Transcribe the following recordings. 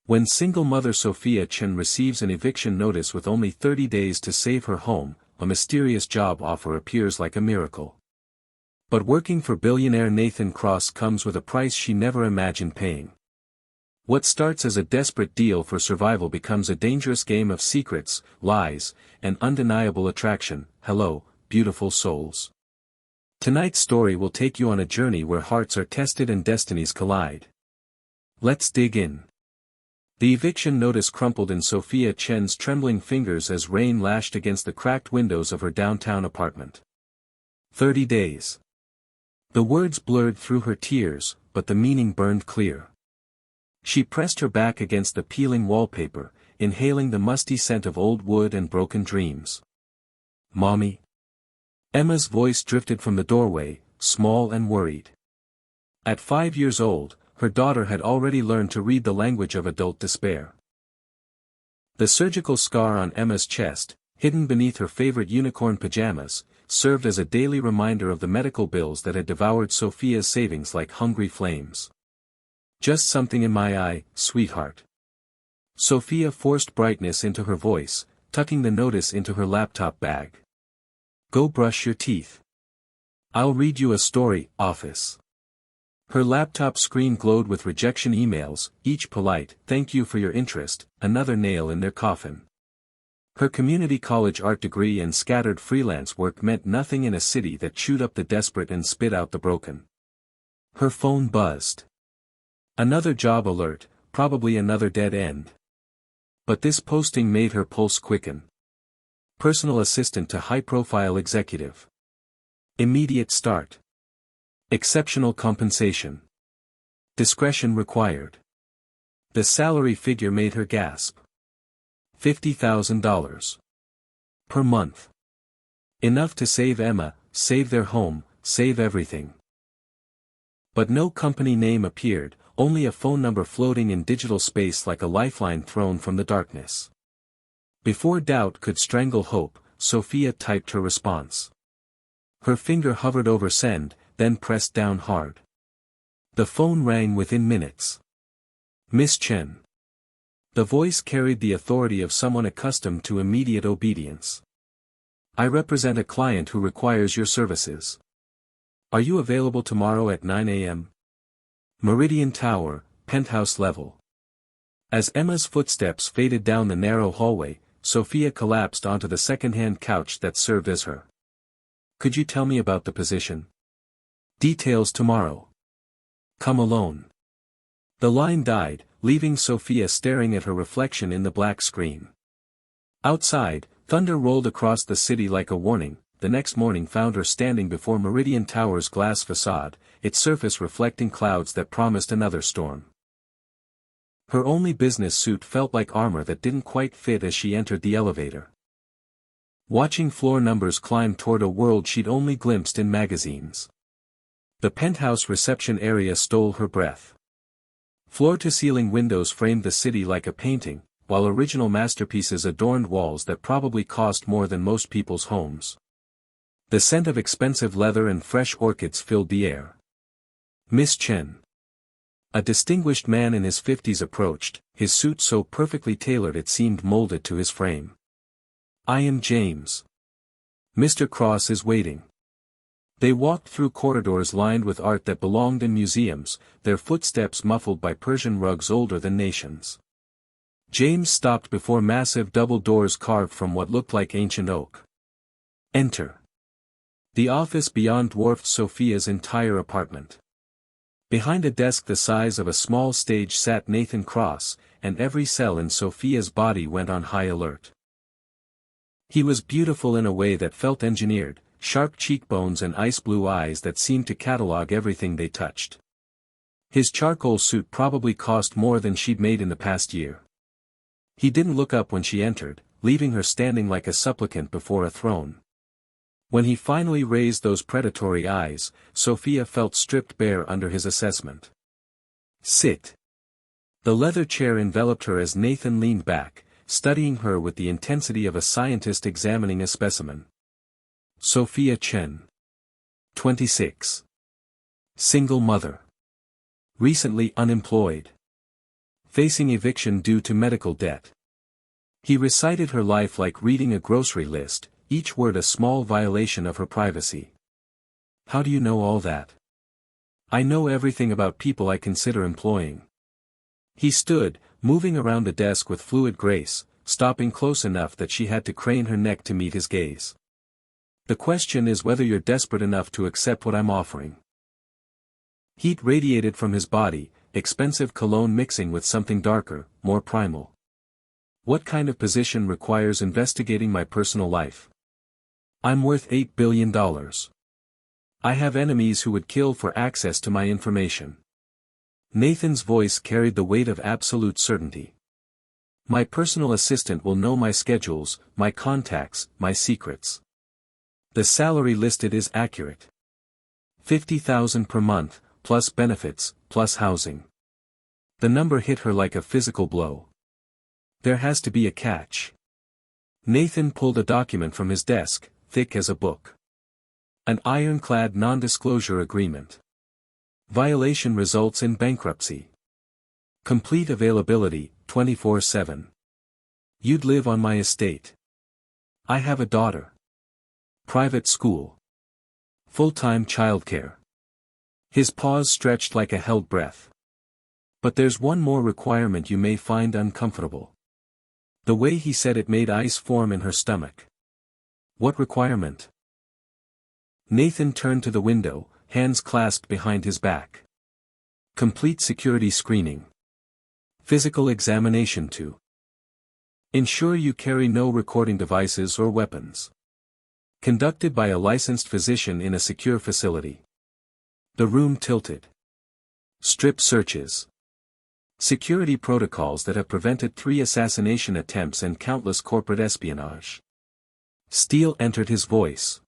When single mother Sophia Chen receives an eviction notice with only 30 days to save her home, a mysterious job offer appears like a miracle. But working for billionaire Nathan Cross comes with a price she never imagined paying. What starts as a desperate deal for survival becomes a dangerous game of secrets, lies, and undeniable attraction. Hello, beautiful souls. Tonight's story will take you on a journey where hearts are tested and destinies collide. Let's dig in. The eviction notice crumpled in Sophia Chen's trembling fingers as rain lashed against the cracked windows of her downtown apartment. 30 days. The words blurred through her tears, but the meaning burned clear. She pressed her back against the peeling wallpaper, inhaling the musty scent of old wood and broken dreams. "Mommy?" Emma's voice drifted from the doorway, small and worried. At 5 years old, her daughter had already learned to read the language of adult despair. The surgical scar on Emma's chest, hidden beneath her favorite unicorn pajamas, served as a daily reminder of the medical bills that had devoured Sophia's savings like hungry flames. "Just something in my eye, sweetheart." Sophia forced brightness into her voice, tucking the notice into her laptop bag. "Go brush your teeth. I'll read you a story, office." Her laptop screen glowed with rejection emails, each polite, "Thank you for your interest," another nail in their coffin. Her community college art degree and scattered freelance work meant nothing in a city that chewed up the desperate and spit out the broken. Her phone buzzed. Another job alert, probably another dead end. But this posting made her pulse quicken. Personal assistant to high-profile executive. Immediate start. Exceptional compensation. Discretion required. The salary figure made her gasp. $50,000. Per month. Enough to save Emma, save their home, save everything. But no company name appeared, only a phone number floating in digital space like a lifeline thrown from the darkness. Before doubt could strangle hope, Sophia typed her response. Her finger hovered over send, then pressed down hard. The phone rang within minutes. "Miss Chen." The voice carried the authority of someone accustomed to immediate obedience. "I represent a client who requires your services. Are you available tomorrow at 9 a.m.? Meridian Tower, penthouse level." As Emma's footsteps faded down the narrow hallway, Sophia collapsed onto the second-hand couch that served as her. "Could you tell me about the position?" "Details tomorrow. Come alone." The line died, leaving Sophia staring at her reflection in the black screen. Outside, thunder rolled across the city like a warning. The next morning found her standing before Meridian Tower's glass facade, its surface reflecting clouds that promised another storm. Her only business suit felt like armor that didn't quite fit as she entered the elevator. Watching floor numbers climb toward a world she'd only glimpsed in magazines. The penthouse reception area stole her breath. Floor-to-ceiling windows framed the city like a painting, while original masterpieces adorned walls that probably cost more than most people's homes. The scent of expensive leather and fresh orchids filled the air. "Miss Chen." A distinguished man in his 50s approached, his suit so perfectly tailored it seemed molded to his frame. "I am James. Mr. Cross is waiting." They walked through corridors lined with art that belonged in museums, their footsteps muffled by Persian rugs older than nations. James stopped before massive double doors carved from what looked like ancient oak. "Enter." The office beyond dwarfed Sophia's entire apartment. Behind a desk the size of a small stage sat Nathan Cross, and every cell in Sophia's body went on high alert. He was beautiful in a way that felt engineered, sharp cheekbones and ice-blue eyes that seemed to catalog everything they touched. His charcoal suit probably cost more than she'd made in the past year. He didn't look up when she entered, leaving her standing like a supplicant before a throne. When he finally raised those predatory eyes, Sophia felt stripped bare under his assessment. "Sit." The leather chair enveloped her as Nathan leaned back, studying her with the intensity of a scientist examining a specimen. Sophia Chen. 26. Single mother. Recently unemployed. Facing eviction due to medical debt. He recited her life like reading a grocery list, each word a small violation of her privacy. How do you know all that? I know everything about people I consider employing. He stood, moving around the desk with fluid grace, stopping close enough that she had to crane her neck to meet his gaze. The question is whether you're desperate enough to accept what I'm offering. Heat radiated from his body, expensive cologne mixing with something darker, more primal. What kind of position requires investigating my personal life? I'm worth $8 billion. I have enemies who would kill for access to my information. Nathan's voice carried the weight of absolute certainty. My personal assistant will know my schedules, my contacts, my secrets. The salary listed is accurate. $50,000 per month, plus benefits, plus housing. The number hit her like a physical blow. There has to be a catch. Nathan pulled a document from his desk, thick as a book. An ironclad non-disclosure agreement. Violation results in bankruptcy. Complete availability, 24/7. You'd live on my estate. I have a daughter. Private school. Full-time childcare. His paws stretched like a held breath. But there's one more requirement you may find uncomfortable. The way he said it made ice form in her stomach. What requirement? Nathan turned to the window, hands clasped behind his back. Complete security screening. Physical examination to ensure you carry no recording devices or weapons. Conducted by a licensed physician in a secure facility. The room tilted. Strip searches. Security protocols that have prevented 3 assassination attempts and countless corporate espionage. Steel entered his voice.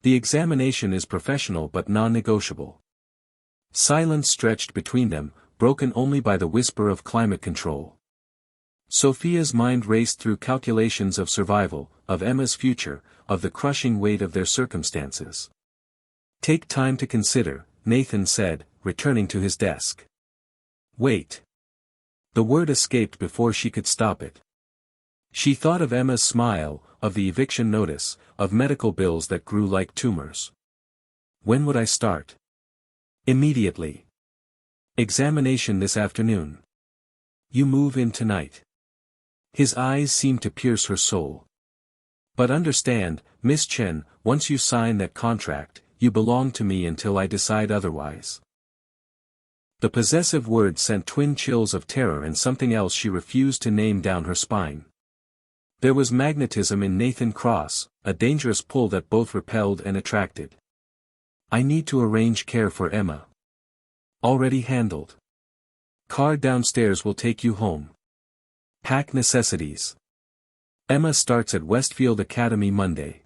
The examination is professional but non-negotiable. Silence stretched between them, broken only by the whisper of climate control. Sophia's mind raced through calculations of survival, of Emma's future, of the crushing weight of their circumstances. Take time to consider, Nathan said, returning to his desk. Wait. The word escaped before she could stop it. She thought of Emma's smile, of the eviction notice, of medical bills that grew like tumors. When would I start? Immediately. Examination this afternoon. You move in tonight. His eyes seemed to pierce her soul. But understand, Miss Chen, once you sign that contract, you belong to me until I decide otherwise. The possessive word sent twin chills of terror and something else she refused to name down her spine. There was magnetism in Nathan Cross, a dangerous pull that both repelled and attracted. I need to arrange care for Emma. Already handled. Car downstairs will take you home. Pack necessities. Emma starts at Westfield Academy Monday.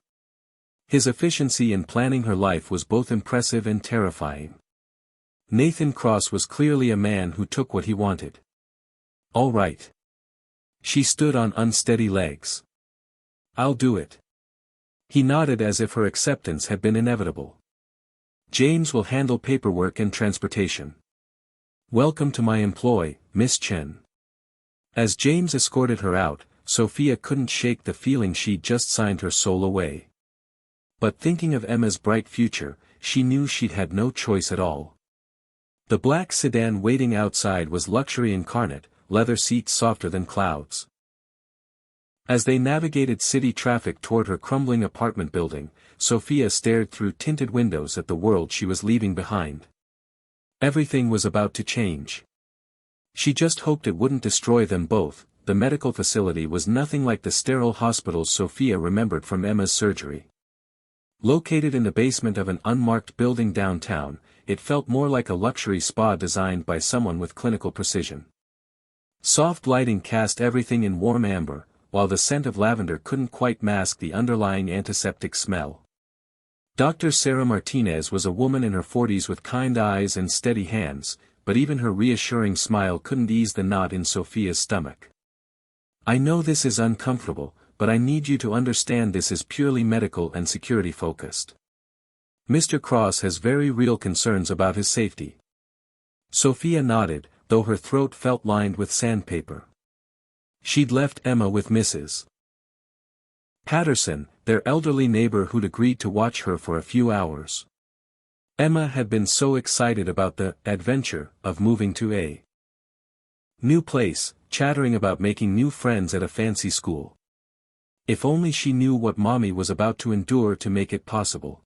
His efficiency in planning her life was both impressive and terrifying. Nathan Cross was clearly a man who took what he wanted. All right. She stood on unsteady legs. I'll do it. He nodded as if her acceptance had been inevitable. James will handle paperwork and transportation. Welcome to my employ, Miss Chen. As James escorted her out, Sophia couldn't shake the feeling she'd just signed her soul away. But thinking of Emma's bright future, she knew she'd had no choice at all. The black sedan waiting outside was luxury incarnate, leather seats softer than clouds. As they navigated city traffic toward her crumbling apartment building, Sophia stared through tinted windows at the world she was leaving behind. Everything was about to change. She just hoped it wouldn't destroy them both. The medical facility was nothing like the sterile hospitals Sophia remembered from Emma's surgery. Located in the basement of an unmarked building downtown, it felt more like a luxury spa designed by someone with clinical precision. Soft lighting cast everything in warm amber, while the scent of lavender couldn't quite mask the underlying antiseptic smell. Dr. Sarah Martinez was a woman in her 40s with kind eyes and steady hands, but even her reassuring smile couldn't ease the knot in Sophia's stomach. I know this is uncomfortable, but I need you to understand this is purely medical and security focused. Mr. Cross has very real concerns about his safety. Sophia nodded, though her throat felt lined with sandpaper. She'd left Emma with Mrs. Patterson, their elderly neighbor who'd agreed to watch her for a few hours. Emma had been so excited about the adventure of moving to a new place, chattering about making new friends at a fancy school. If only she knew what Mommy was about to endure to make it possible.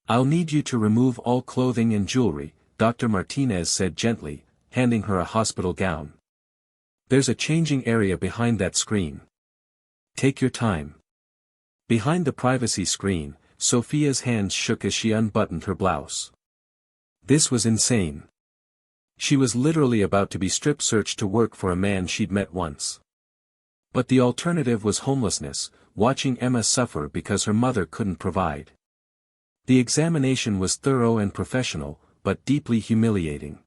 "I'll need you to remove all clothing and jewelry," Dr. Martinez said gently, handing her a hospital gown. "There's a changing area behind that screen. Take your time." Behind the privacy screen, Sophia's hands shook as she unbuttoned her blouse. This was insane. She was literally about to be strip-searched to work for a man she'd met once. But the alternative was homelessness, watching Emma suffer because her mother couldn't provide. The examination was thorough and professional, but deeply humiliating.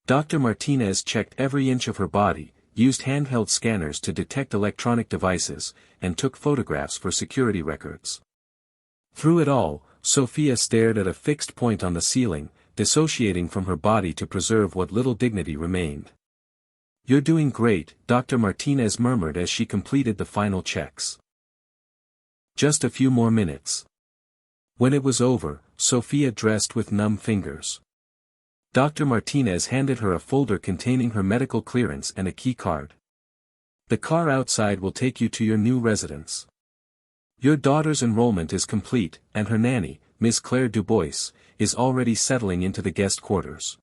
Dr. Martinez checked every inch of her body, used handheld scanners to detect electronic devices, and took photographs for security records. Through it all, Sophia stared at a fixed point on the ceiling, dissociating from her body to preserve what little dignity remained. "You're doing great," Dr. Martinez murmured as she completed the final checks. "Just a few more minutes." When it was over, Sophia dressed with numb fingers. Dr. Martinez handed her a folder containing her medical clearance and a key card. "The car outside will take you to your new residence. Your daughter's enrollment is complete, and her nanny, Miss Claire Dubois, is already settling into the guest quarters."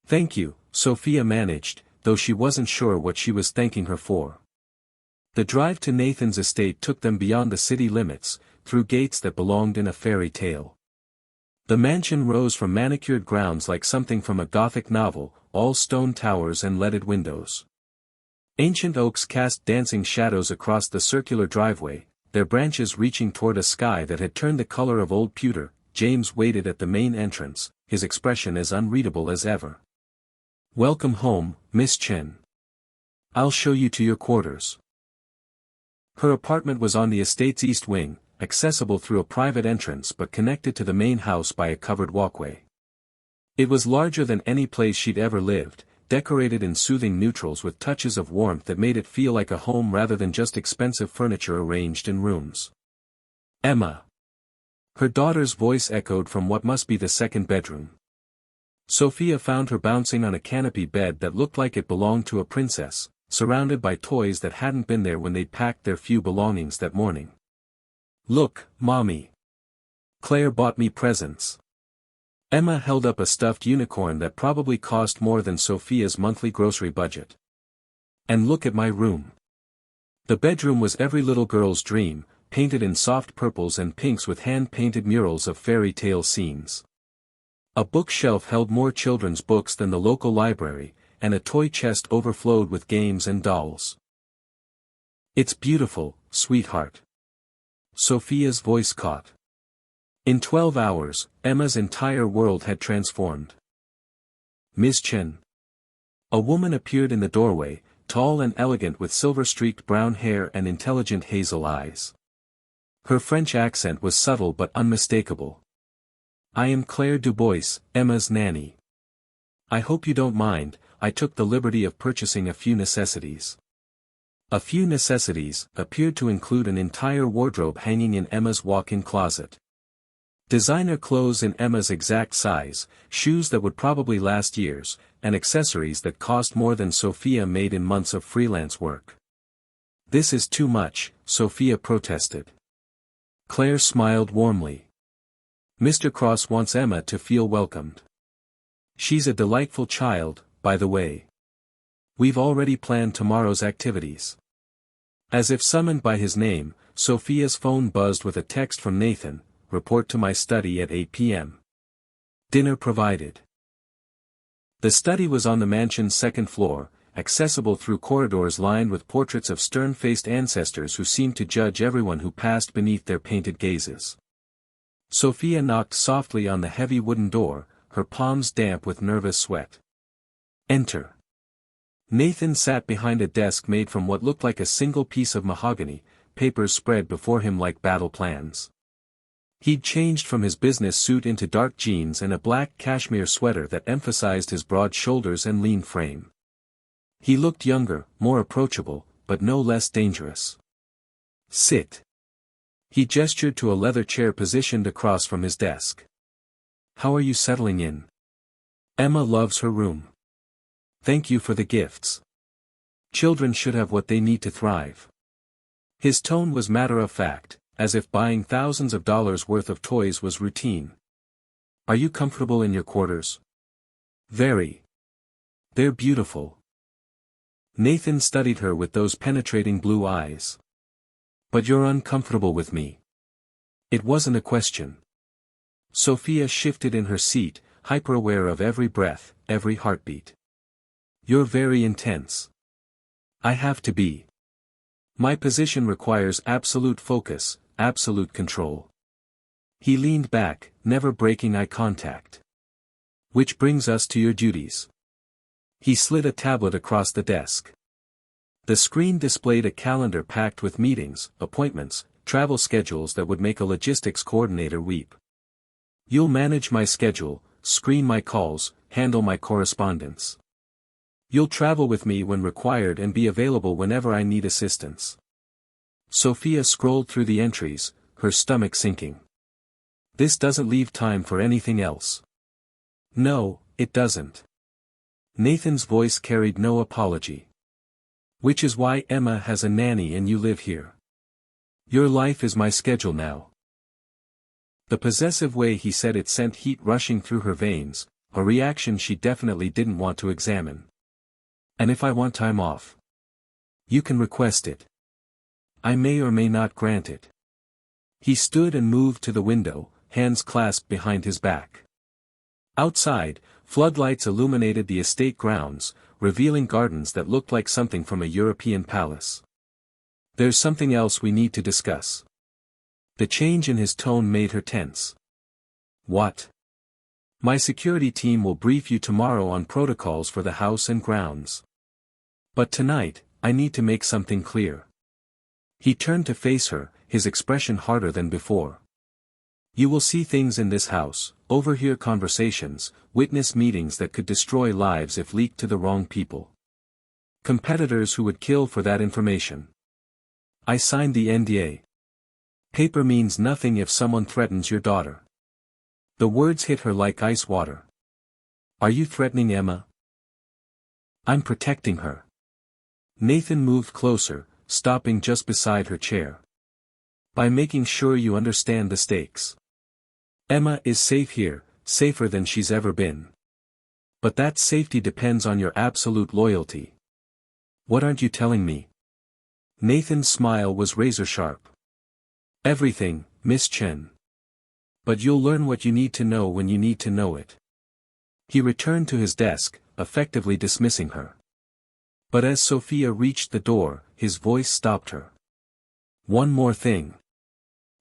"Thank you," Sophia managed, though she wasn't sure what she was thanking her for. The drive to Nathan's estate took them beyond the city limits, through gates that belonged in a fairy tale. The mansion rose from manicured grounds like something from a Gothic novel, all stone towers and leaded windows. Ancient oaks cast dancing shadows across the circular driveway, their branches reaching toward a sky that had turned the color of old pewter. James waited at the main entrance, his expression as unreadable as ever. "Welcome home, Miss Chen. I'll show you to your quarters." Her apartment was on the estate's east wing, accessible through a private entrance but connected to the main house by a covered walkway. It was larger than any place she'd ever lived, decorated in soothing neutrals with touches of warmth that made it feel like a home rather than just expensive furniture arranged in rooms. "Emma." Her daughter's voice echoed from what must be the second bedroom. Sophia found her bouncing on a canopy bed that looked like it belonged to a princess, surrounded by toys that hadn't been there when they'd packed their few belongings that morning. "Look, Mommy. Claire bought me presents." Emma held up a stuffed unicorn that probably cost more than Sophia's monthly grocery budget. "And look at my room." The bedroom was every little girl's dream, painted in soft purples and pinks with hand-painted murals of fairy tale scenes. A bookshelf held more children's books than the local library, and a toy chest overflowed with games and dolls. "It's beautiful, sweetheart." Sophia's voice caught. In 12 hours, Emma's entire world had transformed. "Miss Chen." A woman appeared in the doorway, tall and elegant with silver-streaked brown hair and intelligent hazel eyes. Her French accent was subtle but unmistakable. "I am Claire Dubois, Emma's nanny. I hope you don't mind, I took the liberty of purchasing a few necessities." A few necessities appeared to include an entire wardrobe hanging in Emma's walk-in closet. Designer clothes in Emma's exact size, shoes that would probably last years, and accessories that cost more than Sophia made in months of freelance work. "This is too much," Sophia protested. Claire smiled warmly. "Mr. Cross wants Emma to feel welcomed. She's a delightful child, by the way. We've already planned tomorrow's activities." As if summoned by his name, Sophia's phone buzzed with a text from Nathan: "Report to my study at 8 p.m. Dinner provided." The study was on the mansion's second floor, accessible through corridors lined with portraits of stern-faced ancestors who seemed to judge everyone who passed beneath their painted gazes. Sophia knocked softly on the heavy wooden door, her palms damp with nervous sweat. "Enter." Nathan sat behind a desk made from what looked like a single piece of mahogany, papers spread before him like battle plans. He'd changed from his business suit into dark jeans and a black cashmere sweater that emphasized his broad shoulders and lean frame. He looked younger, more approachable, but no less dangerous. "Sit." He gestured to a leather chair positioned across from his desk. "How are you settling in?" "Emma loves her room. Thank you for the gifts. Children should have what they need to thrive." His tone was matter-of-fact, as if buying thousands of dollars worth of toys was routine. "Are you comfortable in your quarters?" "Very. They're beautiful." Nathan studied her with those penetrating blue eyes. "But you're uncomfortable with me." It wasn't a question. Sophia shifted in her seat, hyper-aware of every breath, every heartbeat. "You're very intense." "I have to be. My position requires absolute focus, absolute control." He leaned back, never breaking eye contact. "Which brings us to your duties." He slid a tablet across the desk. The screen displayed a calendar packed with meetings, appointments, travel schedules that would make a logistics coordinator weep. "You'll manage my schedule, screen my calls, handle my correspondence. You'll travel with me when required and be available whenever I need assistance." Sophia scrolled through the entries, her stomach sinking. "This doesn't leave time for anything else." "No, it doesn't." Nathan's voice carried no apology. "Which is why Emma has a nanny and you live here. Your life is my schedule now." The possessive way he said it sent heat rushing through her veins, a reaction she definitely didn't want to examine. "And if I want time off? You can request it. I may or may not grant it." He stood and moved to the window, hands clasped behind his back. Outside, floodlights illuminated the estate grounds, revealing gardens that looked like something from a European palace. "There's something else we need to discuss." The change in his tone made her tense. "What?" "My security team will brief you tomorrow on protocols for the house and grounds. But tonight, I need to make something clear." He turned to face her, his expression harder than before. "You will see things in this house, overhear conversations, witness meetings that could destroy lives if leaked to the wrong people. Competitors who would kill for that information. I signed the NDA. Paper means nothing if someone threatens your daughter." The words hit her like ice water. "Are you threatening Emma?" "I'm protecting her." Nathan moved closer, stopping just beside her chair. "By making sure you understand the stakes. Emma is safe here, safer than she's ever been. But that safety depends on your absolute loyalty." "What aren't you telling me?" Nathan's smile was razor-sharp. "Everything, Miss Chen. But you'll learn what you need to know when you need to know it." He returned to his desk, effectively dismissing her. But as Sophia reached the door, his voice stopped her. "One more thing.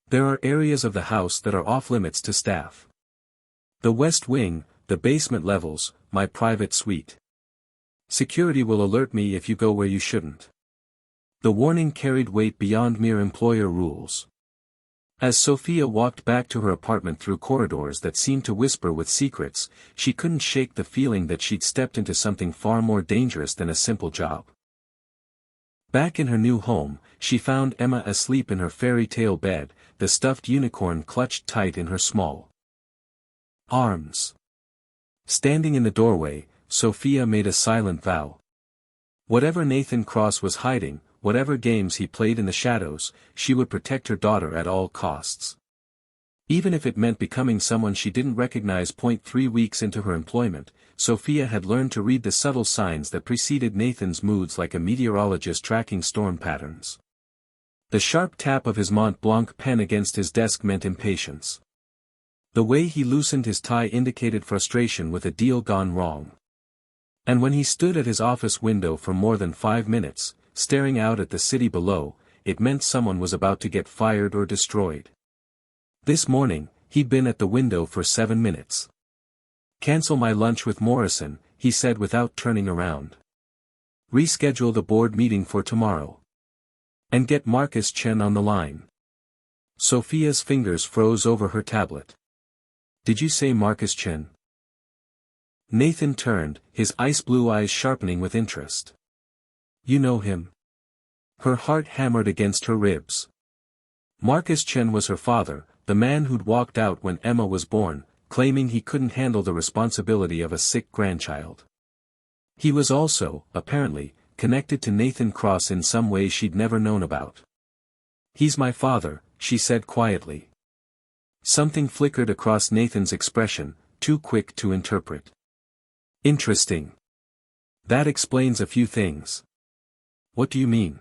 There are areas of the house that are off-limits to staff. The west wing, the basement levels, my private suite. Security will alert me if you go where you shouldn't." The warning carried weight beyond mere employer rules. As Sophia walked back to her apartment through corridors that seemed to whisper with secrets, she couldn't shake the feeling that she'd stepped into something far more dangerous than a simple job. Back in her new home, she found Emma asleep in her fairy tale bed, the stuffed unicorn clutched tight in her small arms. Standing in the doorway, Sophia made a silent vow. Whatever Nathan Cross was hiding, whatever games he played in the shadows, she would protect her daughter at all costs. Even if it meant becoming someone she didn't recognize. 3 weeks into her employment, Sophia had learned to read the subtle signs that preceded Nathan's moods like a meteorologist tracking storm patterns. The sharp tap of his Mont Blanc pen against his desk meant impatience. The way he loosened his tie indicated frustration with a deal gone wrong. And when he stood at his office window for more than 5 minutes, staring out at the city below, it meant someone was about to get fired or destroyed. This morning, he'd been at the window for 7 minutes. "Cancel my lunch with Morrison," he said without turning around. "Reschedule the board meeting for tomorrow. And get Marcus Chen on the line." Sophia's fingers froze over her tablet. Did you say Marcus Chen? Nathan turned, his ice-blue eyes sharpening with interest. You know him? Her heart hammered against her ribs. Marcus Chen was her father, the man who'd walked out when Emma was born, claiming he couldn't handle the responsibility of a sick grandchild. He was also, apparently, connected to Nathan Cross in some way she'd never known about. He's my father, she said quietly. Something flickered across Nathan's expression, too quick to interpret. Interesting. That explains a few things. What do you mean?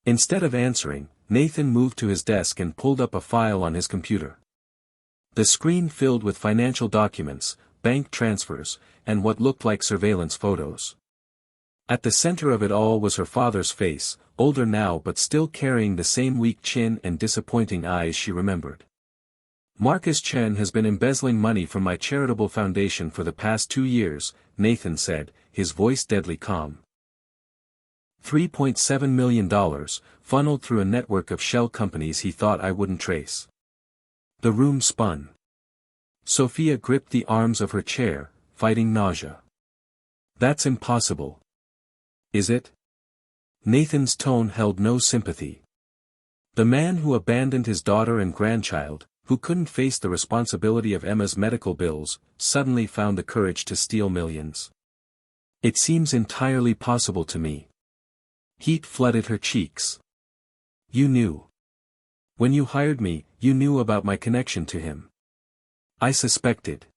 Instead of answering, Nathan moved to his desk and pulled up a file on his computer. The screen filled with financial documents, bank transfers, and what looked like surveillance photos. At the center of it all was her father's face, older now but still carrying the same weak chin and disappointing eyes she remembered. Marcus Chen has been embezzling money from my charitable foundation for the past 2 years, Nathan said, his voice deadly calm. $3.7 million, funneled through a network of shell companies he thought I wouldn't trace. The room spun. Sophia gripped the arms of her chair, fighting nausea. That's impossible. Is it? Nathan's tone held no sympathy. The man who abandoned his daughter and grandchild, who couldn't face the responsibility of Emma's medical bills, suddenly found the courage to steal millions. It seems entirely possible to me. Heat flooded her cheeks. You knew. When you hired me, you knew about my connection to him. I suspected.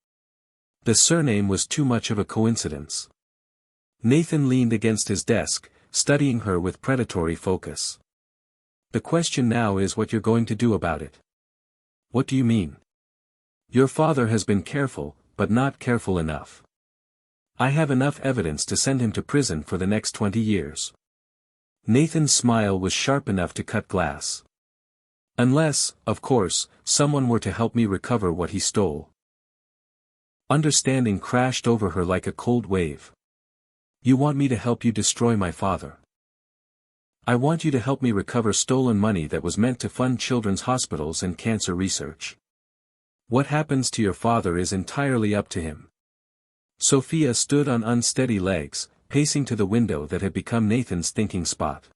The surname was too much of a coincidence. Nathan leaned against his desk, studying her with predatory focus. The question now is what you're going to do about it. What do you mean? Your father has been careful, but not careful enough. I have enough evidence to send him to prison for the next 20 years. Nathan's smile was sharp enough to cut glass. Unless, of course, someone were to help me recover what he stole. Understanding crashed over her like a cold wave. You want me to help you destroy my father? I want you to help me recover stolen money that was meant to fund children's hospitals and cancer research. What happens to your father is entirely up to him. Sophia stood on unsteady legs, pacing to the window that had become Nathan's thinking spot.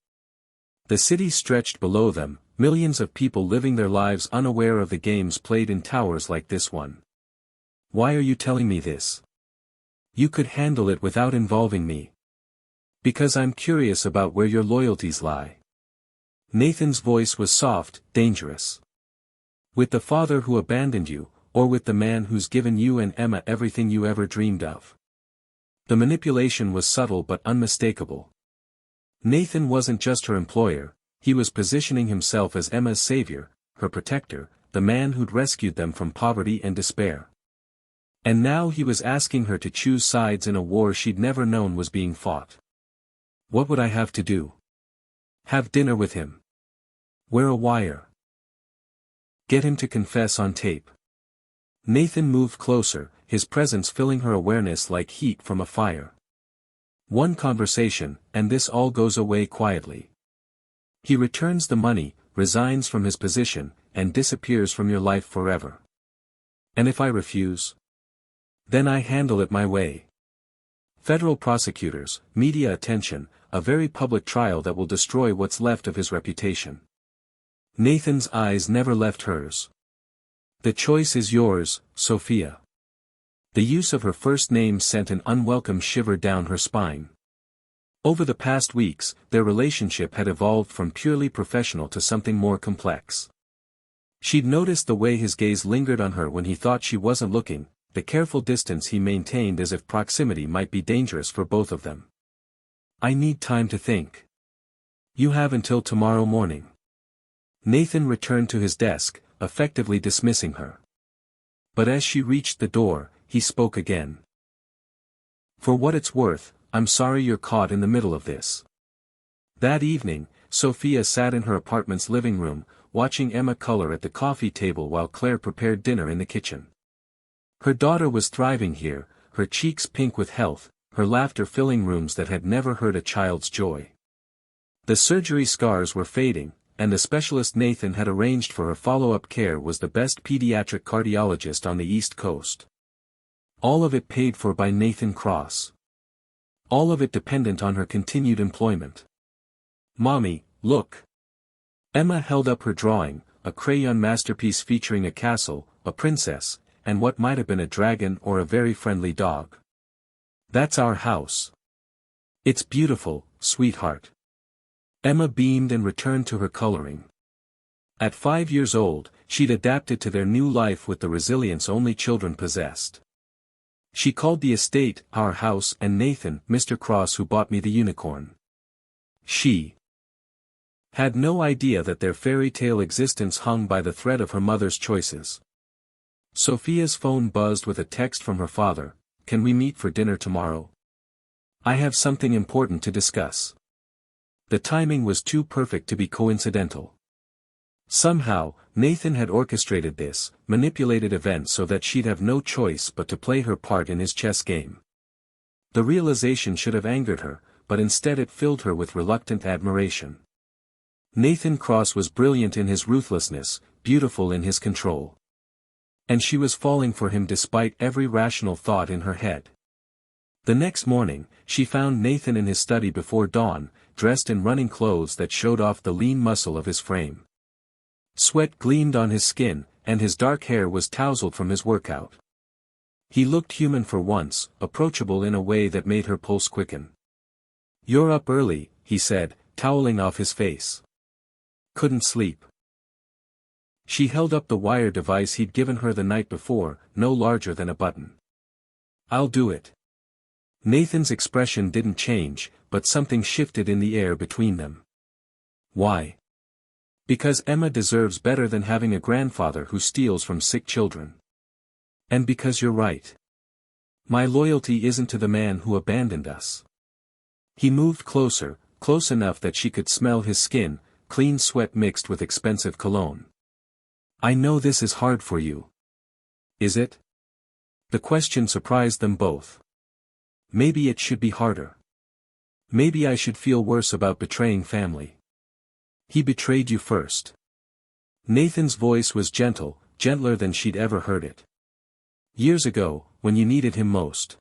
The city stretched below them, millions of people living their lives unaware of the games played in towers like this one. Why are you telling me this? You could handle it without involving me. Because I'm curious about where your loyalties lie. Nathan's voice was soft, dangerous. With the father who abandoned you, or with the man who's given you and Emma everything you ever dreamed of? The manipulation was subtle but unmistakable. Nathan wasn't just her employer, he was positioning himself as Emma's savior, her protector, the man who'd rescued them from poverty and despair. And now he was asking her to choose sides in a war she'd never known was being fought. What would I have to do? Have dinner with him. Wear a wire. Get him to confess on tape. Nathan moved closer, his presence filling her awareness like heat from a fire. One conversation, and this all goes away quietly. He returns the money, resigns from his position, and disappears from your life forever. And if I refuse? Then I handle it my way. Federal prosecutors, media attention, a very public trial that will destroy what's left of his reputation. Nathan's eyes never left hers. The choice is yours, Sophia. The use of her first name sent an unwelcome shiver down her spine. Over the past weeks, their relationship had evolved from purely professional to something more complex. She'd noticed the way his gaze lingered on her when he thought she wasn't looking, the careful distance he maintained as if proximity might be dangerous for both of them. I need time to think. You have until tomorrow morning. Nathan returned to his desk, effectively dismissing her. But as she reached the door, he spoke again. For what it's worth, I'm sorry you're caught in the middle of this. That evening, Sophia sat in her apartment's living room, watching Emma color at the coffee table while Claire prepared dinner in the kitchen. Her daughter was thriving here, her cheeks pink with health, her laughter filling rooms that had never heard a child's joy. The surgery scars were fading, and the specialist Nathan had arranged for her follow-up care was the best pediatric cardiologist on the East Coast. All of it paid for by Nathan Cross. All of it dependent on her continued employment. "Mommy, look." Emma held up her drawing, a crayon masterpiece featuring a castle, a princess, and what might have been a dragon or a very friendly dog. "That's our house. It's beautiful, sweetheart." Emma beamed and returned to her coloring. At 5 years old, she'd adapted to their new life with the resilience only children possessed. She called the estate our house and Nathan Mr. Cross who bought me the unicorn. She had no idea that their fairy tale existence hung by the thread of her mother's choices. Sophia's phone buzzed with a text from her father. "Can we meet for dinner tomorrow? I have something important to discuss." The timing was too perfect to be coincidental. Somehow, Nathan had orchestrated this, manipulated events so that she'd have no choice but to play her part in his chess game. The realization should have angered her, but instead it filled her with reluctant admiration. Nathan Cross was brilliant in his ruthlessness, beautiful in his control. And she was falling for him despite every rational thought in her head. The next morning, she found Nathan in his study before dawn, dressed in running clothes that showed off the lean muscle of his frame. Sweat gleamed on his skin, and his dark hair was tousled from his workout. He looked human for once, approachable in a way that made her pulse quicken. "You're up early," he said, toweling off his face. "Couldn't sleep." She held up the wire device he'd given her the night before, no larger than a button. "I'll do it." Nathan's expression didn't change, but something shifted in the air between them. "Why?" "Because Emma deserves better than having a grandfather who steals from sick children. And because you're right. My loyalty isn't to the man who abandoned us." He moved closer, close enough that she could smell his skin, clean sweat mixed with expensive cologne. "I know this is hard for you." "Is it?" The question surprised them both. "Maybe it should be harder. Maybe I should feel worse about betraying family." "He betrayed you first." Nathan's voice was gentle, gentler than she'd ever heard it. "Years ago, when you needed him most."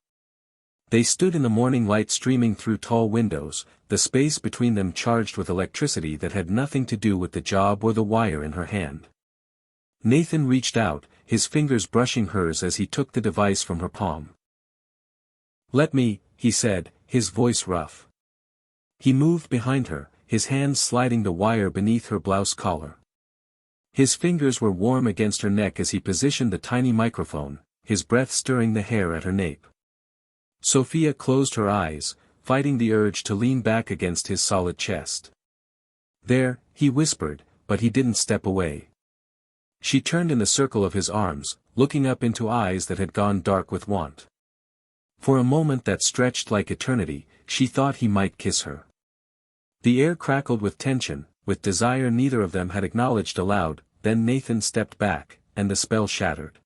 They stood in the morning light streaming through tall windows, the space between them charged with electricity that had nothing to do with the job or the wire in her hand. Nathan reached out, his fingers brushing hers as he took the device from her palm. "Let me," he said, his voice rough. He moved behind her, his hands sliding the wire beneath her blouse collar. His fingers were warm against her neck as he positioned the tiny microphone, his breath stirring the hair at her nape. Sophia closed her eyes, fighting the urge to lean back against his solid chest. "There," he whispered, but he didn't step away. She turned in the circle of his arms, looking up into eyes that had gone dark with want. For a moment that stretched like eternity, she thought he might kiss her. The air crackled with tension, with desire neither of them had acknowledged aloud. Then Nathan stepped back, and the spell shattered.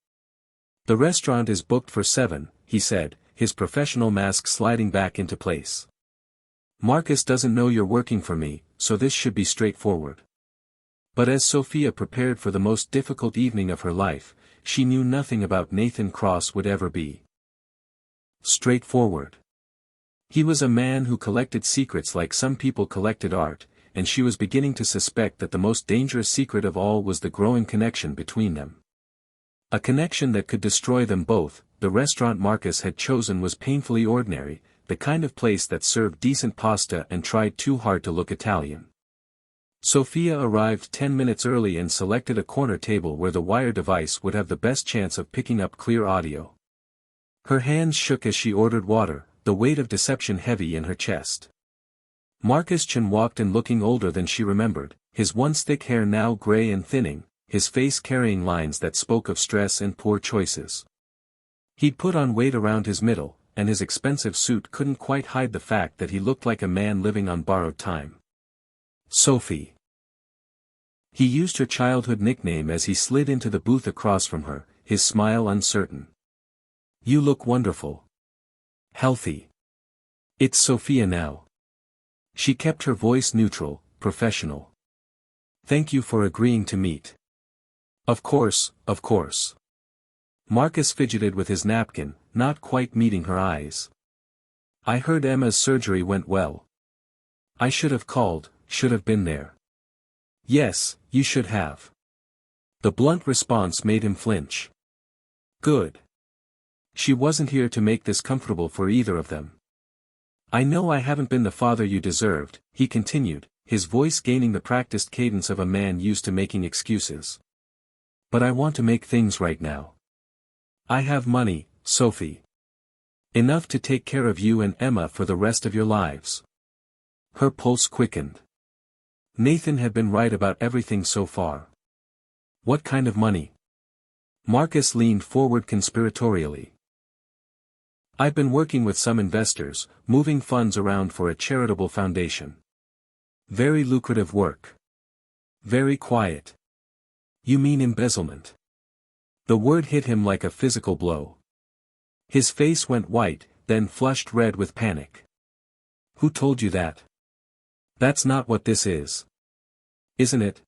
"The restaurant is booked for 7, he said, his professional mask sliding back into place. "Marcus doesn't know you're working for me, so this should be straightforward." But as Sophia prepared for the most difficult evening of her life, she knew nothing about Nathan Cross would ever be straightforward. He was a man who collected secrets like some people collected art, and she was beginning to suspect that the most dangerous secret of all was the growing connection between them. A connection that could destroy them both. The restaurant Marcus had chosen was painfully ordinary, the kind of place that served decent pasta and tried too hard to look Italian. Sophia arrived 10 minutes early and selected a corner table where the wire device would have the best chance of picking up clear audio. Her hands shook as she ordered water, the weight of deception heavy in her chest. Marcus Chen walked in looking older than she remembered, his once thick hair now gray and thinning, his face carrying lines that spoke of stress and poor choices. He'd put on weight around his middle, and his expensive suit couldn't quite hide the fact that he looked like a man living on borrowed time. "Sophie." He used her childhood nickname as he slid into the booth across from her, his smile uncertain. "You look wonderful. Healthy." "It's Sophia now." She kept her voice neutral, professional. Thank you for agreeing to meet. Of course, of course. Marcus fidgeted with his napkin, not quite meeting her eyes. I heard Emma's surgery went well. I should have called, should have been there. Yes, you should have. The blunt response made him flinch. Good. She wasn't here to make this comfortable for either of them. I know I haven't been the father you deserved, he continued, his voice gaining the practiced cadence of a man used to making excuses. But I want to make things right now. I have money, Sophie. Enough to take care of you and Emma for the rest of your lives. Her pulse quickened. Nathan had been right about everything so far. What kind of money? Marcus leaned forward conspiratorially. I've been working with some investors, moving funds around for a charitable foundation. Very lucrative work. Very quiet. You mean embezzlement? The word hit him like a physical blow. His face went white, then flushed red with panic. Who told you that? That's not what this is. Isn't it?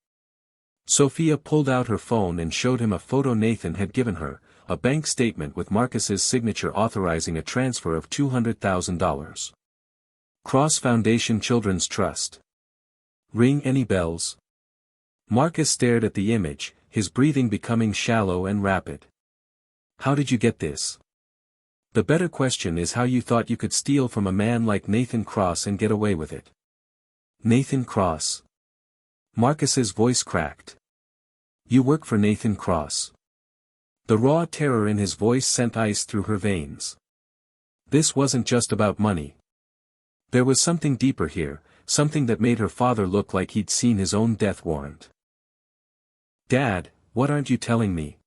Sophia pulled out her phone and showed him a photo Nathan had given her, a bank statement with Marcus's signature authorizing a transfer of $200,000. Cross Foundation Children's Trust. Ring any bells? Marcus stared at the image, his breathing becoming shallow and rapid. How did you get this? The better question is how you thought you could steal from a man like Nathan Cross and get away with it. Nathan Cross. Marcus's voice cracked. You work for Nathan Cross. The raw terror in his voice sent ice through her veins. This wasn't just about money. There was something deeper here, something that made her father look like he'd seen his own death warrant. Dad, what aren't you telling me?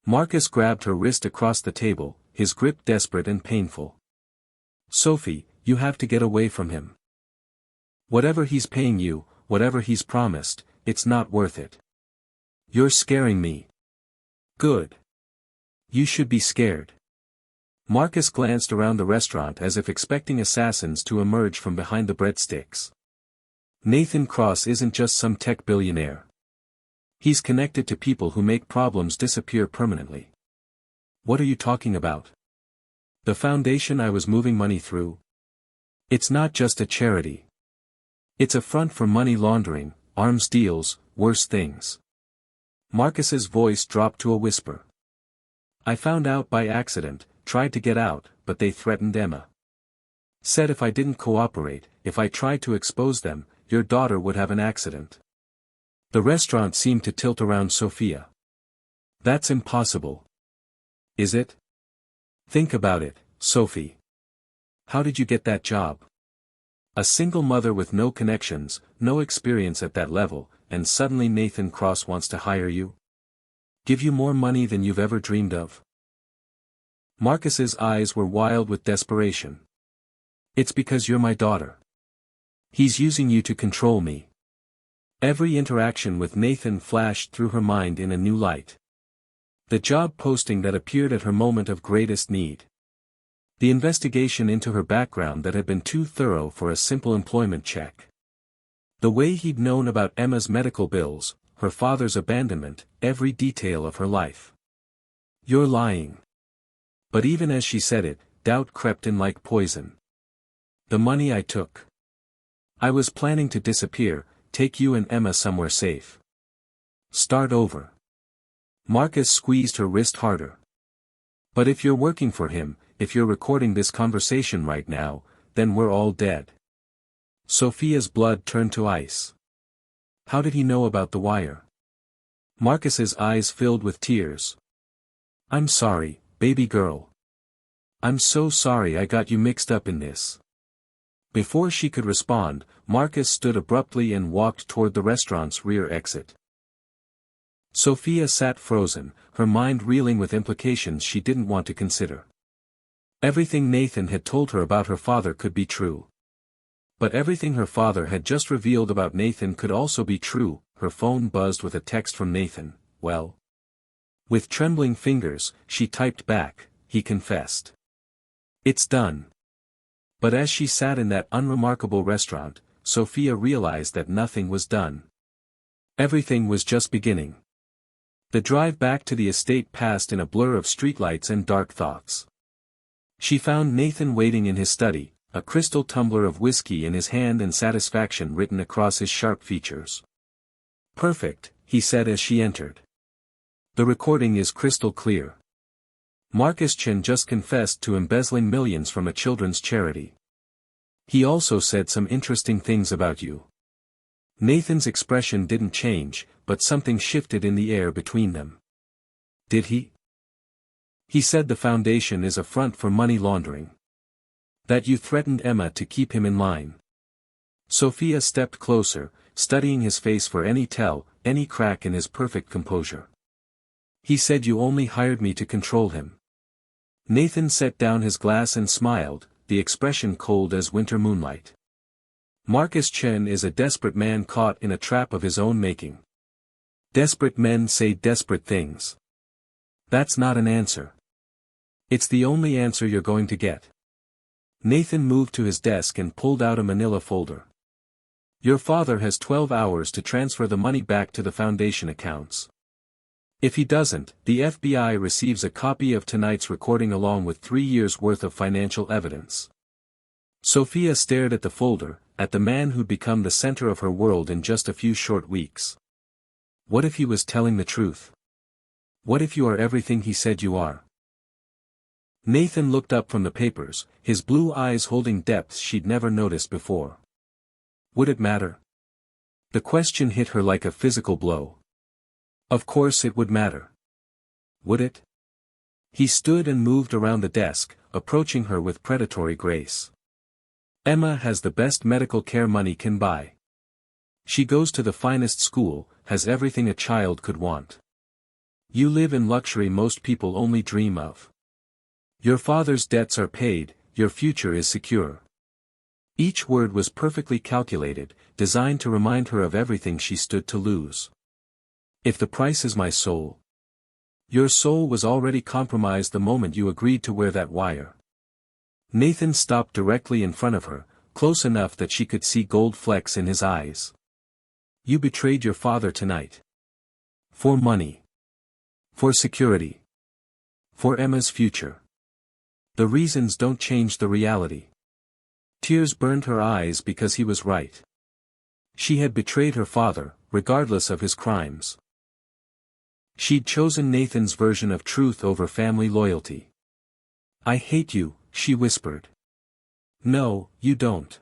Marcus grabbed her wrist across the table, his grip desperate and painful. Sophie, you have to get away from him. Whatever he's paying you, whatever he's promised, it's not worth it. You're scaring me. Good. You should be scared. Marcus glanced around the restaurant as if expecting assassins to emerge from behind the breadsticks. Nathan Cross isn't just some tech billionaire. He's connected to people who make problems disappear permanently. What are you talking about? The foundation I was moving money through? It's not just a charity. It's a front for money laundering, arms deals, worse things. Marcus's voice dropped to a whisper. I found out by accident, tried to get out, but they threatened Emma. Said if I didn't cooperate, if I tried to expose them, your daughter would have an accident. The restaurant seemed to tilt around Sophia. That's impossible. Is it? Think about it, Sophie. How did you get that job? A single mother with no connections, no experience at that level, and suddenly Nathan Cross wants to hire you? Give you more money than you've ever dreamed of? Marcus's eyes were wild with desperation. It's because you're my daughter. He's using you to control me. Every interaction with Nathan flashed through her mind in a new light. The job posting that appeared at her moment of greatest need. The investigation into her background that had been too thorough for a simple employment check. The way he'd known about Emma's medical bills, her father's abandonment, every detail of her life. You're lying. But even as she said it, doubt crept in like poison. The money I took. I was planning to disappear, take you and Emma somewhere safe. Start over. Marcus squeezed her wrist harder. But if you're working for him, if you're recording this conversation right now, then we're all dead. Sophia's blood turned to ice. How did he know about the wire? Marcus's eyes filled with tears. I'm sorry, baby girl. I'm so sorry I got you mixed up in this. Before she could respond, Marcus stood abruptly and walked toward the restaurant's rear exit. Sophia sat frozen, her mind reeling with implications she didn't want to consider. Everything Nathan had told her about her father could be true. But everything her father had just revealed about Nathan could also be true. Her phone buzzed with a text from Nathan. Well. With trembling fingers, she typed back, he confessed. It's done. But as she sat in that unremarkable restaurant, Sophia realized that nothing was done. Everything was just beginning. The drive back to the estate passed in a blur of streetlights and dark thoughts. She found Nathan waiting in his study, a crystal tumbler of whiskey in his hand and satisfaction written across his sharp features. "Perfect," he said as she entered. "The recording is crystal clear. Marcus Chen just confessed to embezzling millions from a children's charity. He also said some interesting things about you." Nathan's expression didn't change, but something shifted in the air between them. "Did he?" "He said the foundation is a front for money laundering. That you threatened Emma to keep him in line." Sophia stepped closer, studying his face for any tell, any crack in his perfect composure. "He said you only hired me to control him." Nathan set down his glass and smiled, the expression cold as winter moonlight. "Marcus Chen is a desperate man caught in a trap of his own making. Desperate men say desperate things. That's not an answer. It's the only answer you're going to get." Nathan moved to his desk and pulled out a manila folder. "Your father has 12 hours to transfer the money back to the foundation accounts. If he doesn't, the FBI receives a copy of tonight's recording along with 3 years' worth of financial evidence." Sophia stared at the folder, at the man who'd become the center of her world in just a few short weeks. What if he was telling the truth? What if you are everything he said you are? Nathan looked up from the papers, his blue eyes holding depths she'd never noticed before. Would it matter? The question hit her like a physical blow. Of course it would matter. Would it? He stood and moved around the desk, approaching her with predatory grace. "Emma has the best medical care money can buy. She goes to the finest school, has everything a child could want. You live in luxury most people only dream of. Your father's debts are paid, your future is secure." Each word was perfectly calculated, designed to remind her of everything she stood to lose. "If the price is my soul." Your soul was already compromised the moment you agreed to wear that wire. Nathan stopped directly in front of her, close enough that she could see gold flecks in his eyes. "You betrayed your father tonight. For money. For security. For Emma's future. The reasons don't change the reality." Tears burned her eyes because he was right. She had betrayed her father, regardless of his crimes. She'd chosen Nathan's version of truth over family loyalty. "I hate you," she whispered. "No, you don't."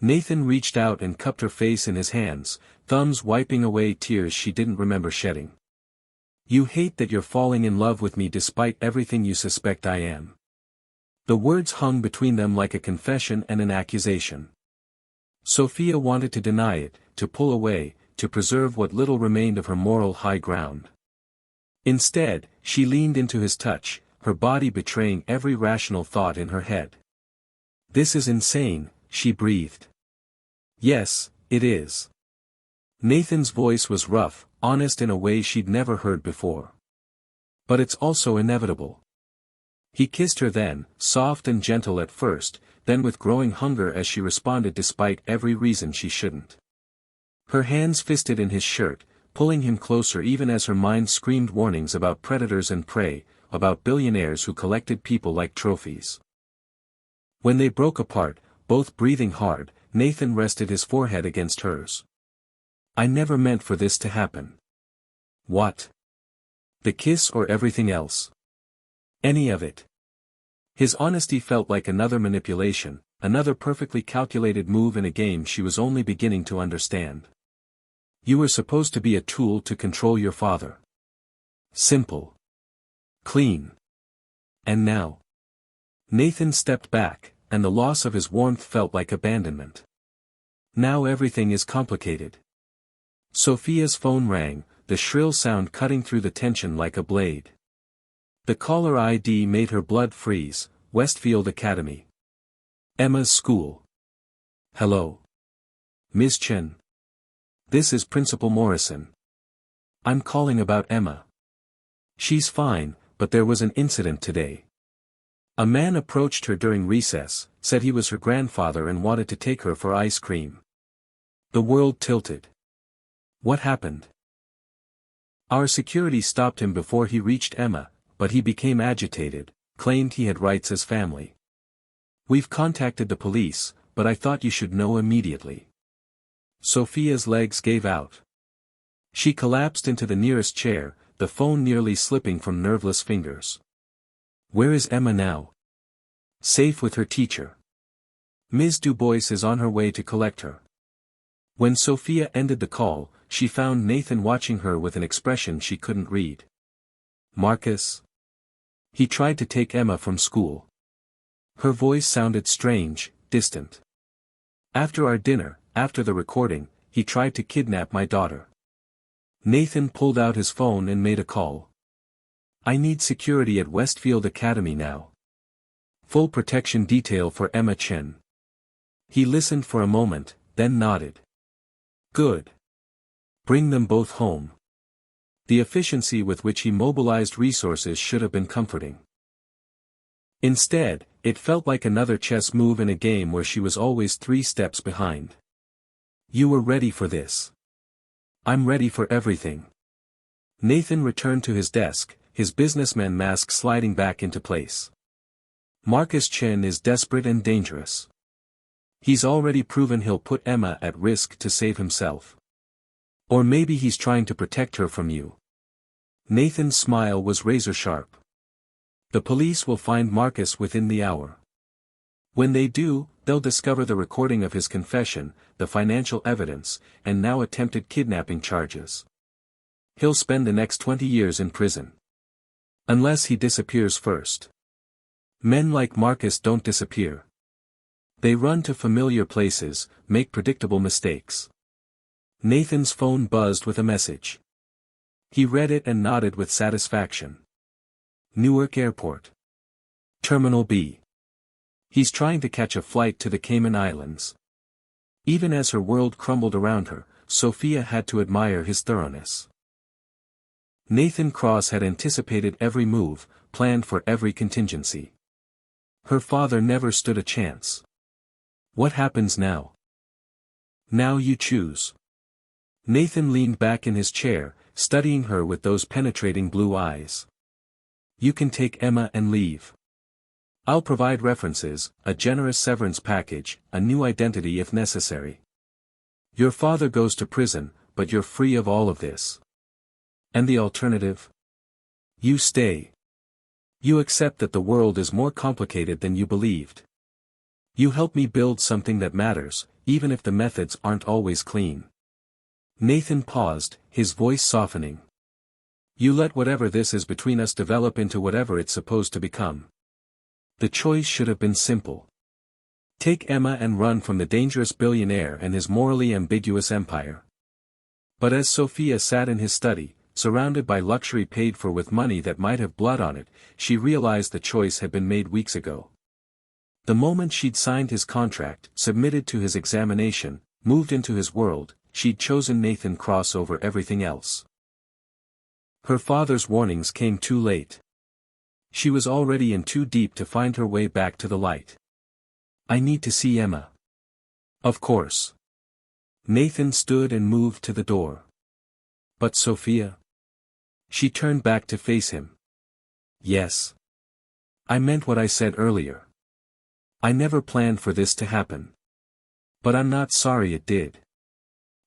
Nathan reached out and cupped her face in his hands, thumbs wiping away tears she didn't remember shedding. "You hate that you're falling in love with me despite everything you suspect I am." The words hung between them like a confession and an accusation. Sophia wanted to deny it, to pull away, to preserve what little remained of her moral high ground. Instead, she leaned into his touch, her body betraying every rational thought in her head. "This is insane," she breathed. "Yes, it is." Nathan's voice was rough, honest in a way she'd never heard before. "But it's also inevitable." He kissed her then, soft and gentle at first, then with growing hunger as she responded despite every reason she shouldn't. Her hands fisted in his shirt, pulling him closer even as her mind screamed warnings about predators and prey, about billionaires who collected people like trophies. When they broke apart, both breathing hard, Nathan rested his forehead against hers. "I never meant for this to happen." "What? The kiss or everything else?" "Any of it." His honesty felt like another manipulation, another perfectly calculated move in a game she was only beginning to understand. "You were supposed to be a tool to control your father. Simple. Clean. And now?" Nathan stepped back, and the loss of his warmth felt like abandonment. "Now everything is complicated." Sophia's phone rang, the shrill sound cutting through the tension like a blade. The caller ID made her blood freeze. Westfield Academy. Emma's school. "Hello. Ms. Chen. This is Principal Morrison. I'm calling about Emma. She's fine, but there was an incident today. A man approached her during recess, said he was her grandfather and wanted to take her for ice cream." The world tilted. What happened? Our security stopped him before he reached Emma, but he became agitated, claimed he had rights as family. We've contacted the police, but I thought you should know immediately. Sophia's legs gave out. She collapsed into the nearest chair, the phone nearly slipping from nerveless fingers. Where is Emma now? Safe with her teacher. Ms. Dubois is on her way to collect her. When Sophia ended the call, she found Nathan watching her with an expression she couldn't read. Marcus? He tried to take Emma from school. Her voice sounded strange, distant. After our dinner, after the recording, he tried to kidnap my daughter. Nathan pulled out his phone and made a call. I need security at Westfield Academy now. Full protection detail for Emma Chen. He listened for a moment, then nodded. Good. Bring them both home. The efficiency with which he mobilized resources should have been comforting. Instead, it felt like another chess move in a game where she was always 3 steps behind. You were ready for this. I'm ready for everything. Nathan returned to his desk, his businessman mask sliding back into place. Marcus Chen is desperate and dangerous. He's already proven he'll put Emma at risk to save himself. Or maybe he's trying to protect her from you. Nathan's smile was razor-sharp. The police will find Marcus within the hour. When they do, they'll discover the recording of his confession, the financial evidence, and now attempted kidnapping charges. He'll spend the next 20 years in prison. Unless he disappears first. Men like Marcus don't disappear. They run to familiar places, make predictable mistakes. Nathan's phone buzzed with a message. He read it and nodded with satisfaction. Newark Airport. Terminal B. He's trying to catch a flight to the Cayman Islands. Even as her world crumbled around her, Sophia had to admire his thoroughness. Nathan Cross had anticipated every move, planned for every contingency. Her father never stood a chance. What happens now? Now you choose. Nathan leaned back in his chair, studying her with those penetrating blue eyes. You can take Emma and leave. I'll provide references, a generous severance package, a new identity if necessary. Your father goes to prison, but you're free of all of this. And the alternative? You stay. You accept that the world is more complicated than you believed. You help me build something that matters, even if the methods aren't always clean. Nathan paused, his voice softening. You let whatever this is between us develop into whatever it's supposed to become. The choice should have been simple. Take Emma and run from the dangerous billionaire and his morally ambiguous empire. But as Sophia sat in his study, surrounded by luxury paid for with money that might have blood on it, she realized the choice had been made weeks ago. The moment she'd signed his contract, submitted to his examination, moved into his world, she'd chosen Nathan Cross over everything else. Her father's warnings came too late. She was already in too deep to find her way back to the light. I need to see Emma. Of course. Nathan stood and moved to the door. But Sophia? She turned back to face him. Yes. I meant what I said earlier. I never planned for this to happen. But I'm not sorry it did.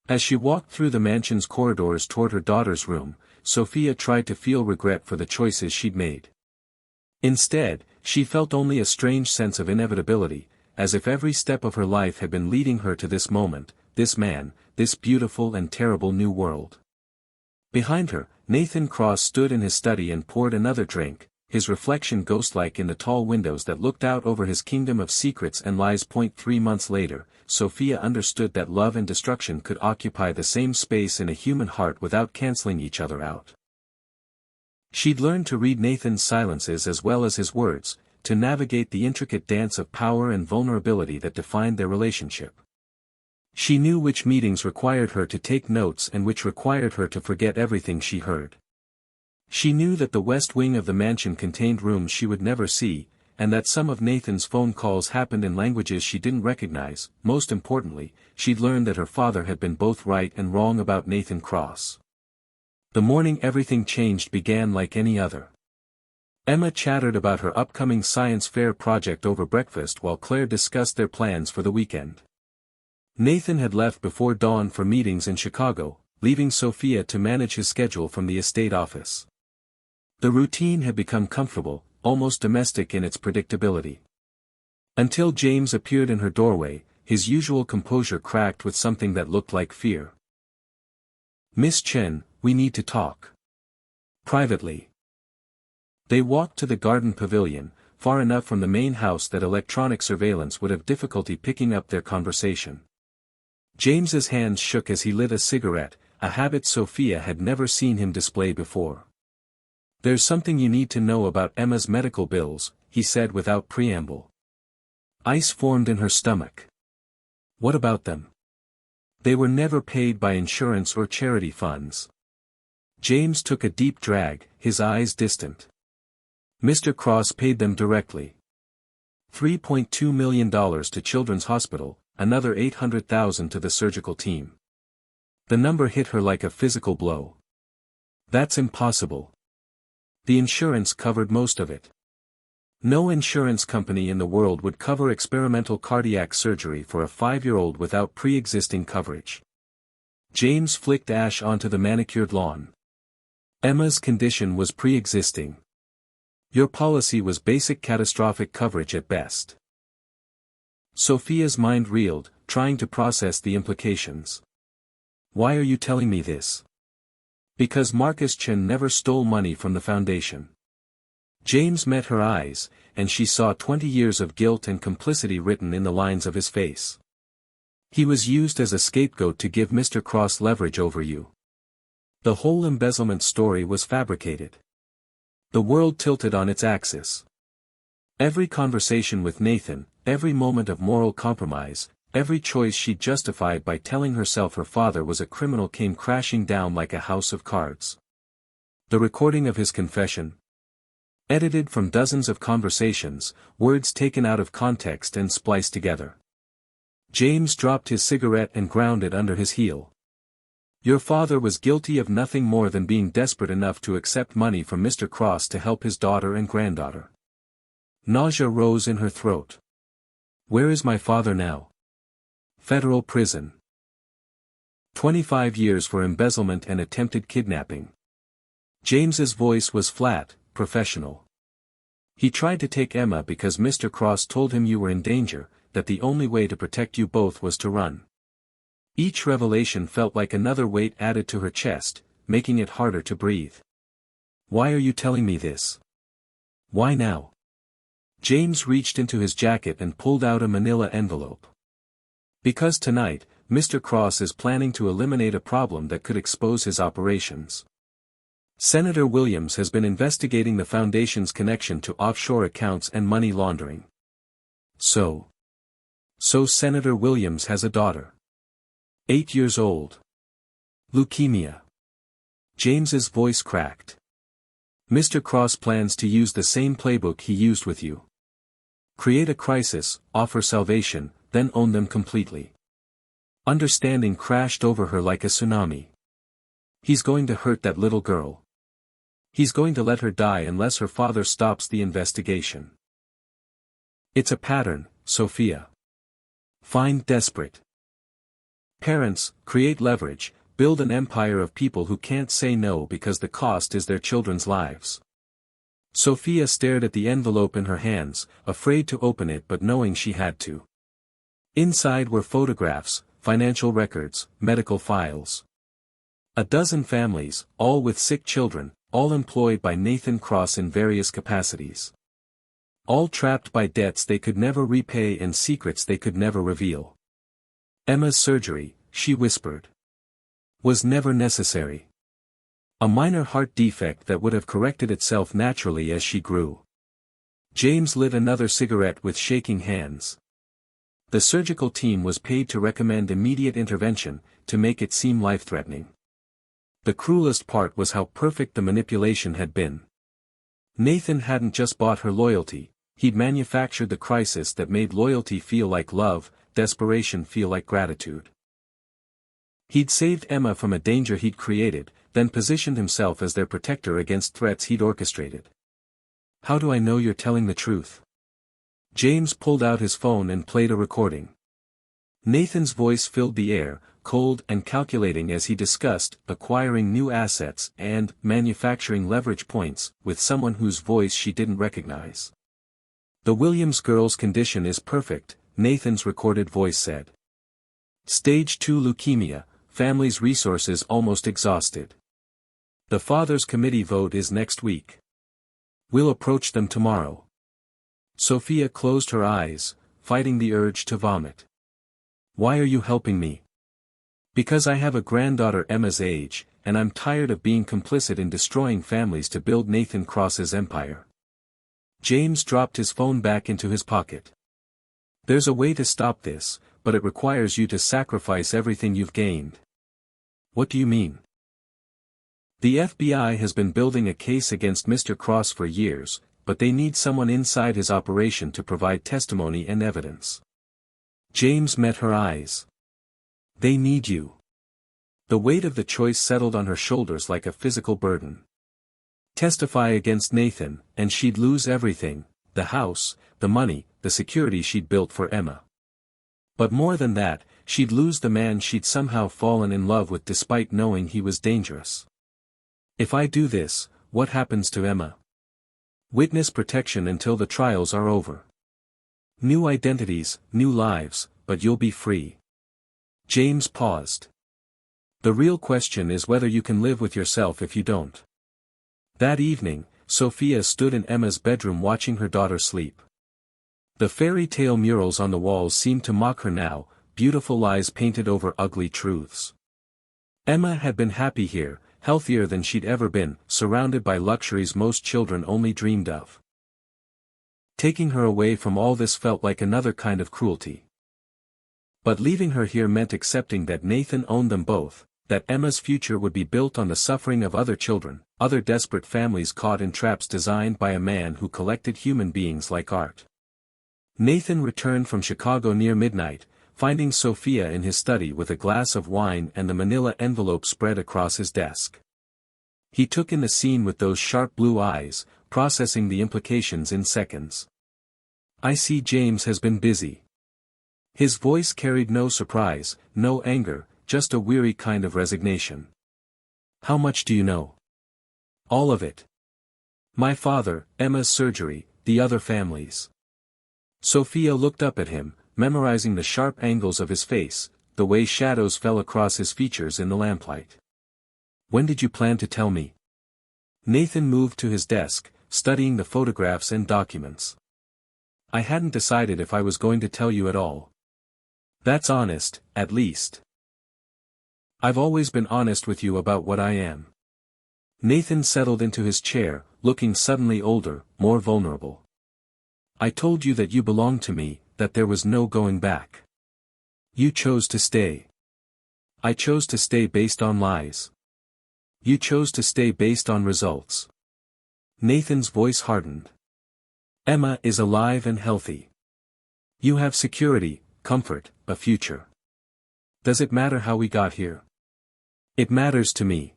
As she walked through the mansion's corridors toward her daughter's room, Sophia tried to feel regret for the choices she'd made. Instead, she felt only a strange sense of inevitability, as if every step of her life had been leading her to this moment, this man, this beautiful and terrible new world. Behind her, Nathan Cross stood in his study and poured another drink, his reflection ghost-like in the tall windows that looked out over his kingdom of secrets and lies. 3 months later, Sophia understood that love and destruction could occupy the same space in a human heart without canceling each other out. She'd learned to read Nathan's silences as well as his words, to navigate the intricate dance of power and vulnerability that defined their relationship. She knew which meetings required her to take notes and which required her to forget everything she heard. She knew that the west wing of the mansion contained rooms she would never see, and that some of Nathan's phone calls happened in languages she didn't recognize. Most importantly, she'd learned that her father had been both right and wrong about Nathan Cross. The morning everything changed began like any other. Emma chattered about her upcoming science fair project over breakfast while Claire discussed their plans for the weekend. Nathan had left before dawn for meetings in Chicago, leaving Sophia to manage his schedule from the estate office. The routine had become comfortable, almost domestic in its predictability. Until James appeared in her doorway, his usual composure cracked with something that looked like fear. "Miss Chen, we need to talk. Privately." They walked to the garden pavilion, far enough from the main house that electronic surveillance would have difficulty picking up their conversation. James's hands shook as he lit a cigarette, a habit Sophia had never seen him display before. "There's something you need to know about Emma's medical bills," he said without preamble. Ice formed in her stomach. "What about them?" "They were never paid by insurance or charity funds." James took a deep drag, his eyes distant. "Mr. Cross paid them directly. $3.2 million to Children's Hospital, another $800,000 to the surgical team." The number hit her like a physical blow. "That's impossible. The insurance covered most of it. No insurance company in the world would cover experimental cardiac surgery for a 5-year-old without pre-existing coverage." James flicked ash onto the manicured lawn. "Emma's condition was pre-existing. Your policy was basic catastrophic coverage at best." Sophia's mind reeled, trying to process the implications. "Why are you telling me this?" "Because Marcus Chen never stole money from the foundation." James met her eyes, and she saw 20 years of guilt and complicity written in the lines of his face. "He was used as a scapegoat to give Mr. Cross leverage over you. The whole embezzlement story was fabricated. The world tilted on its axis. Every conversation with Nathan, every moment of moral compromise, every choice she justified by telling herself her father was a criminal came crashing down like a house of cards. The recording of his confession, edited from dozens of conversations, words taken out of context and spliced together. James dropped his cigarette and ground it under his heel. "Your father was guilty of nothing more than being desperate enough to accept money from Mr. Cross to help his daughter and granddaughter." Nausea rose in her throat. "Where is my father now?" "Federal prison. 25 years for embezzlement and attempted kidnapping." James's voice was flat, professional. "He tried to take Emma because Mr. Cross told him you were in danger, that the only way to protect you both was to run." Each revelation felt like another weight added to her chest, making it harder to breathe. "Why are you telling me this? Why now?" James reached into his jacket and pulled out a manila envelope. "Because tonight, Mr. Cross is planning to eliminate a problem that could expose his operations. Senator Williams has been investigating the foundation's connection to offshore accounts and money laundering. So Senator Williams has a daughter. 8 years old. Leukemia." James's voice cracked. "Mr. Cross plans to use the same playbook he used with you. Create a crisis, offer salvation, then own them completely." Understanding crashed over her like a tsunami. "He's going to hurt that little girl. He's going to let her die unless her father stops the investigation. It's a pattern, Sophia. Find desperate parents, create leverage, build an empire of people who can't say no because the cost is their children's lives." Sophia stared at the envelope in her hands, afraid to open it but knowing she had to. Inside were photographs, financial records, medical files. A dozen families, all with sick children, all employed by Nathan Cross in various capacities. All trapped by debts they could never repay and secrets they could never reveal. "Emma's surgery," she whispered, "was never necessary. A minor heart defect that would have corrected itself naturally as she grew." James lit another cigarette with shaking hands. "The surgical team was paid to recommend immediate intervention, to make it seem life-threatening. The cruelest part was how perfect the manipulation had been. Nathan hadn't just bought her loyalty, He'd manufactured the crisis that made loyalty feel like love, desperation feel like gratitude. He'd saved Emma from a danger he'd created, then positioned himself as their protector against threats he'd orchestrated. How do I know you're telling the truth? James pulled out his phone and played a recording. Nathan's voice filled the air, cold and calculating as he discussed acquiring new assets and manufacturing leverage points with someone whose voice she didn't recognize. The Williams girl's condition is perfect, Nathan's recorded voice said. Stage 2 leukemia, family's resources almost exhausted. The father's committee vote is next week. We'll approach them tomorrow. Sophia closed her eyes, fighting the urge to vomit. Why are you helping me? Because I have a granddaughter Emma's age, and I'm tired of being complicit in destroying families to build Nathan Cross's empire. James dropped his phone back into his pocket. There's a way to stop this, but it requires you to sacrifice everything you've gained. What do you mean? The FBI has been building a case against Mr. Cross for years, but they need someone inside his operation to provide testimony and evidence. James met her eyes. They need you. The weight of the choice settled on her shoulders like a physical burden. Testify against Nathan, and she'd lose everything, the house, the money, the security she'd built for Emma. But more than that, she'd lose the man she'd somehow fallen in love with despite knowing he was dangerous. If I do this, what happens to Emma? Witness protection until the trials are over. New identities, new lives, but you'll be free. James paused. The real question is whether you can live with yourself if you don't. That evening, Sophia stood in Emma's bedroom watching her daughter sleep. The fairy tale murals on the walls seemed to mock her now, beautiful lies painted over ugly truths. Emma had been happy here, healthier than she'd ever been, surrounded by luxuries most children only dreamed of. Taking her away from all this felt like another kind of cruelty. But leaving her here meant accepting that Nathan owned them both, that Emma's future would be built on the suffering of other children, other desperate families caught in traps designed by a man who collected human beings like art. Nathan returned from Chicago near midnight, finding Sophia in his study with a glass of wine and the manila envelope spread across his desk. He took in the scene with those sharp blue eyes, processing the implications in seconds. I see James has been busy. His voice carried no surprise, no anger, just a weary kind of resignation. How much do you know? All of it. My father, Emma's surgery, the other families. Sophia looked up at him, memorizing the sharp angles of his face, the way shadows fell across his features in the lamplight. When did you plan to tell me? Nathan moved to his desk, studying the photographs and documents. I hadn't decided if I was going to tell you at all. That's honest, at least. I've always been honest with you about what I am. Nathan settled into his chair, looking suddenly older, more vulnerable. I told you that you belonged to me, that there was no going back. You chose to stay. I chose to stay based on lies. You chose to stay based on results. Nathan's voice hardened. Emma is alive and healthy. You have security, comfort, a future. Does it matter how we got here? It matters to me.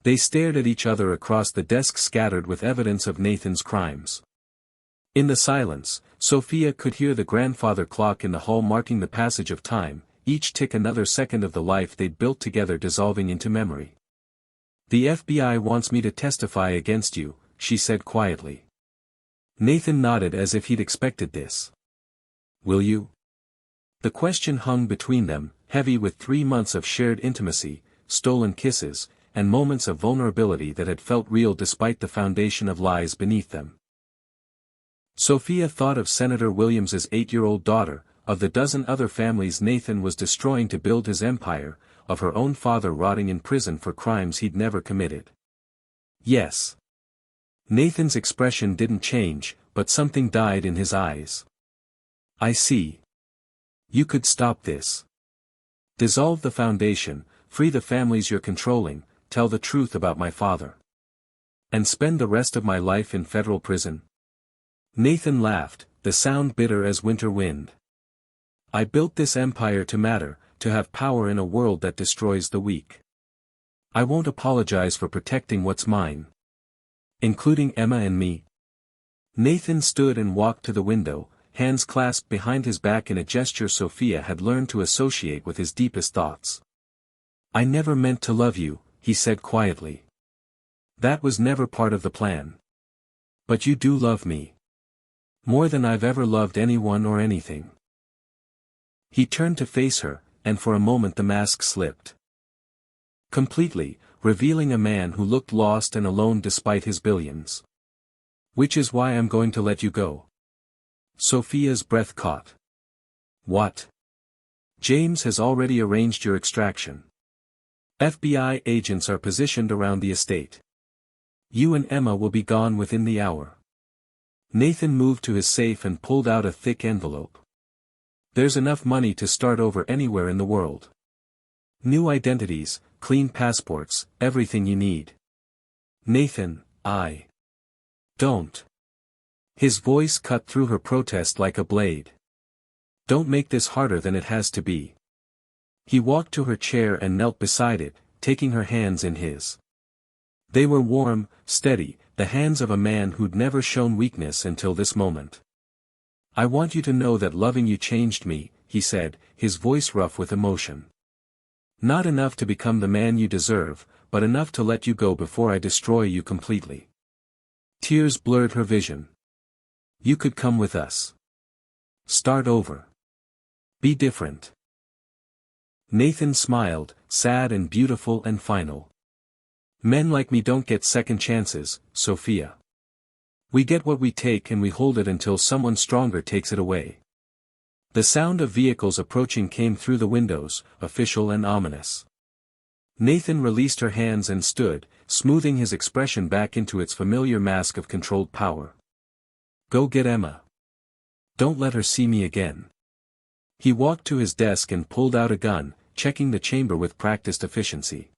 They stared at each other across the desk scattered with evidence of Nathan's crimes. In the silence, Sophia could hear the grandfather clock in the hall marking the passage of time, each tick another second of the life they'd built together dissolving into memory. The FBI wants me to testify against you, she said quietly. Nathan nodded as if he'd expected this. Will you? The question hung between them, heavy with 3 months of shared intimacy, stolen kisses, and moments of vulnerability that had felt real despite the foundation of lies beneath them. Sophia thought of Senator Williams's 8-year-old daughter, of the dozen other families Nathan was destroying to build his empire, of her own father rotting in prison for crimes he'd never committed. Yes. Nathan's expression didn't change, but something died in his eyes. I see. You could stop this. Dissolve the foundation, free the families you're controlling, tell the truth about my father. And spend the rest of my life in federal prison? Nathan laughed, the sound bitter as winter wind. I built this empire to matter, to have power in a world that destroys the weak. I won't apologize for protecting what's mine. Including Emma and me. Nathan stood and walked to the window, hands clasped behind his back in a gesture Sophia had learned to associate with his deepest thoughts. I never meant to love you, he said quietly. That was never part of the plan. But you do love me. More than I've ever loved anyone or anything. He turned to face her, and for a moment the mask slipped. Completely, revealing a man who looked lost and alone despite his billions. Which is why I'm going to let you go. Sophia's breath caught. What? James has already arranged your extraction. FBI agents are positioned around the estate. You and Emma will be gone within the hour. Nathan moved to his safe and pulled out a thick envelope. There's enough money to start over anywhere in the world. New identities, clean passports, everything you need. Nathan, I don't. His voice cut through her protest like a blade. Don't make this harder than it has to be. He walked to her chair and knelt beside it, taking her hands in his. They were warm, steady, the hands of a man who'd never shown weakness until this moment. I want you to know that loving you changed me, he said, his voice rough with emotion. Not enough to become the man you deserve, but enough to let you go before I destroy you completely. Tears blurred her vision. You could come with us. Start over. Be different. Nathan smiled, sad and beautiful and final. Men like me don't get second chances, Sophia. We get what we take and we hold it until someone stronger takes it away. The sound of vehicles approaching came through the windows, official and ominous. Nathan released her hands and stood, smoothing his expression back into its familiar mask of controlled power. Go get Emma. Don't let her see me again. He walked to his desk and pulled out a gun, checking the chamber with practiced efficiency.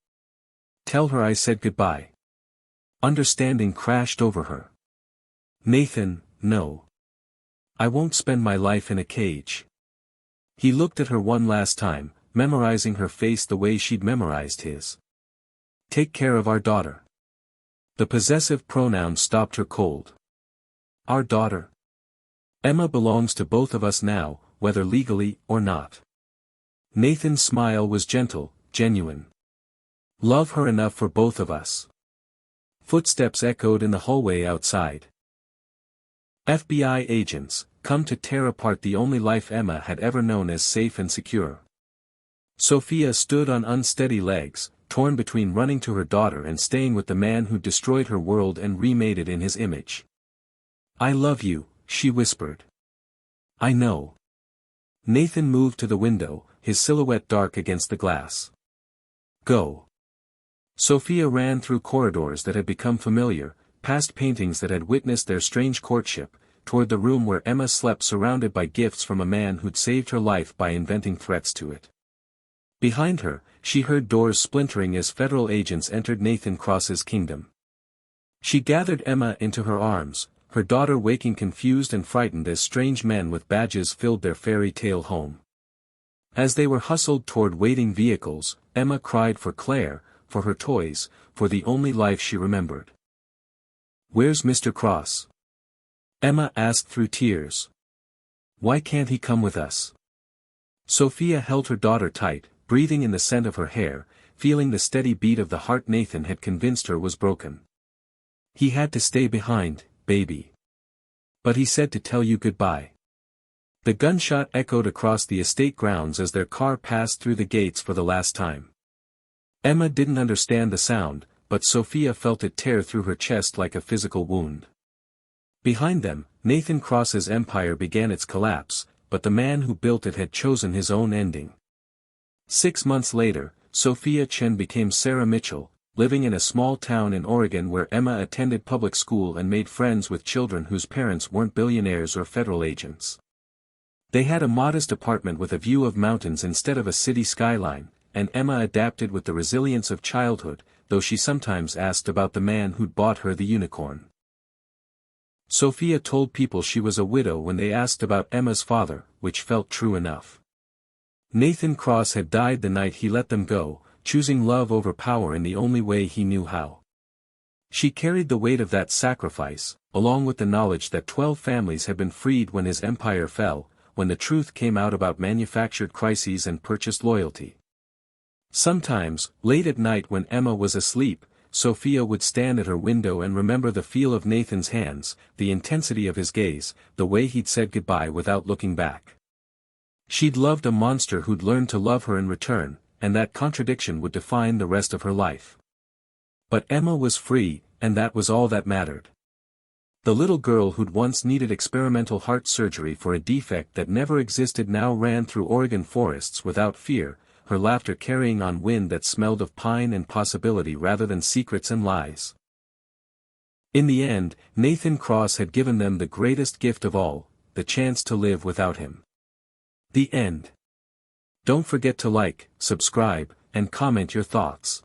Tell her I said goodbye. Understanding crashed over her. Nathan, no. I won't spend my life in a cage. He looked at her one last time, memorizing her face the way she'd memorized his. Take care of our daughter. The possessive pronoun stopped her cold. Our daughter? Emma belongs to both of us now, whether legally or not. Nathan's smile was gentle, genuine. Love her enough for both of us. Footsteps echoed in the hallway outside. FBI agents, come to tear apart the only life Emma had ever known as safe and secure. Sophia stood on unsteady legs, torn between running to her daughter and staying with the man who destroyed her world and remade it in his image. I love you, she whispered. I know. Nathan moved to the window, his silhouette dark against the glass. Go. Sophia ran through corridors that had become familiar, past paintings that had witnessed their strange courtship, toward the room where Emma slept surrounded by gifts from a man who'd saved her life by inventing threats to it. Behind her, she heard doors splintering as federal agents entered Nathan Cross's kingdom. She gathered Emma into her arms, her daughter waking confused and frightened as strange men with badges filled their fairy tale home. As they were hustled toward waiting vehicles, Emma cried for Claire, for her toys, for the only life she remembered. Where's Mr. Cross? Emma asked through tears. Why can't he come with us? Sophia held her daughter tight, breathing in the scent of her hair, feeling the steady beat of the heart Nathan had convinced her was broken. He had to stay behind, baby. But he said to tell you goodbye. The gunshot echoed across the estate grounds as their car passed through the gates for the last time. Emma didn't understand the sound, but Sophia felt it tear through her chest like a physical wound. Behind them, Nathan Cross's empire began its collapse, but the man who built it had chosen his own ending. 6 months later, Sophia Chen became Sarah Mitchell, living in a small town in Oregon where Emma attended public school and made friends with children whose parents weren't billionaires or federal agents. They had a modest apartment with a view of mountains instead of a city skyline, and Emma adapted with the resilience of childhood, though she sometimes asked about the man who'd bought her the unicorn. Sophia told people she was a widow when they asked about Emma's father, which felt true enough. Nathan Cross had died the night he let them go, choosing love over power in the only way he knew how. She carried the weight of that sacrifice, along with the knowledge that 12 families had been freed when his empire fell, when the truth came out about manufactured crises and purchased loyalty. Sometimes, late at night when Emma was asleep, Sophia would stand at her window and remember the feel of Nathan's hands, the intensity of his gaze, the way he'd said goodbye without looking back. She'd loved a monster who'd learned to love her in return, and that contradiction would define the rest of her life. But Emma was free, and that was all that mattered. The little girl who'd once needed experimental heart surgery for a defect that never existed now ran through Oregon forests without fear, her laughter carrying on wind that smelled of pine and possibility rather than secrets and lies. In the end, Nathan Cross had given them the greatest gift of all, the chance to live without him. The end. Don't forget to like, subscribe, and comment your thoughts.